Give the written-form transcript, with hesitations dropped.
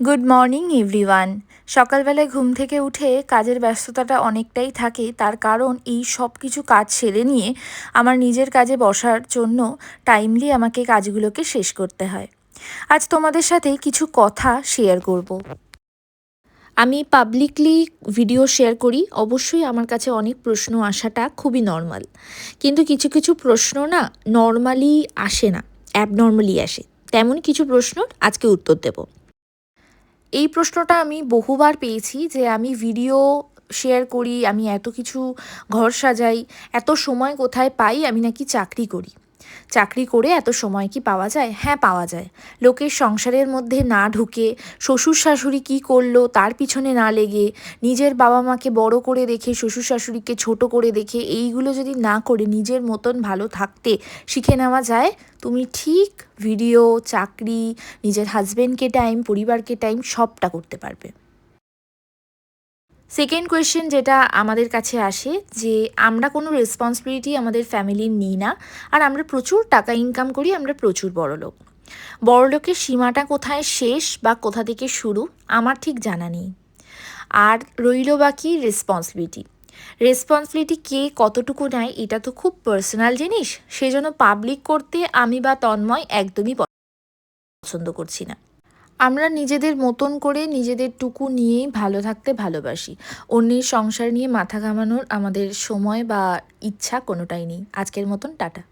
Good morning everyone. সকালবেলায় ঘুম থেকে উঠে কাজের ব্যস্ততাটা অনেকটাই থাকে, তার কারণ এই সব কিছু কাজ সেরে নিয়ে আমার নিজের কাজে বসার জন্য টাইমলি আমাকে কাজগুলোকে শেষ করতে হয়। আজ তোমাদের সাথে কিছু কথা শেয়ার করব। আমি পাবলিকলি ভিডিও শেয়ার করি, অবশ্যই আমার কাছে অনেক প্রশ্ন আসাটা খুবই নর্মাল, কিন্তু কিছু কিছু প্রশ্ন না নর্মালি আসে না, অ্যাবনর্মালি আসে। তেমন কিছু প্রশ্ন আজকে উত্তর দেব। এই প্রশ্নটা আমি বহুবার পেয়েছি যে আমি ভিডিও শেয়ার করি, আমি এত কিছু ঘর সাজাই, এত সময় কোথায় পাই? আমি নাকি চাকরি করি। চাকরি করে এত সময় কি পাওয়া যায়? হ্যাঁ, পাওয়া যায়। লোকের সংসারের মধ্যে না ঢুকে, শ্বশুর শাশুড়ি কী করলো তার পিছনে না লেগে, নিজের বাবা মাকে বড় করে দেখে শ্বশুর শাশুড়িকে ছোট করে দেখে, এইগুলো যদি না করে নিজের মতন ভালো থাকতে শিখে নেওয়া যায়, তুমি ঠিক ভিডিও, চাকরি, নিজের হাজবেন্ডকে টাইম, পরিবারকে টাইম সবটা করতে পারবে। সেকেন্ড কোয়েশ্চেন যেটা আমাদের কাছে আসে, যে আমরা কোনো রেসপন্সিবিলিটি আমাদের ফ্যামিলির নিই না, আর আমরা প্রচুর টাকা ইনকাম করি, আমরা প্রচুর বড়লোক। বড়লোকের সীমাটা কোথায় শেষ বা কোথা থেকে শুরু আমার ঠিক জানা নেই। আর রইল বাকি রেসপন্সিবিলিটি। রেসপন্সিবিলিটি কে কতটুকু নেয় এটা তো খুব পার্সোনাল জিনিস, সেজন্য পাবলিক করতে আমি বা তন্ময় একদমই পছন্দ করছি না। আমরা নিজেদের মতন করে নিজেদের টুকু নিয়েই ভালো থাকতে ভালোবাসি। অন্যের সংসার নিয়ে মাথা ঘামানোর আমাদের সময় বা ইচ্ছা কোনোটাই নেই। আজকের মতন টাটা।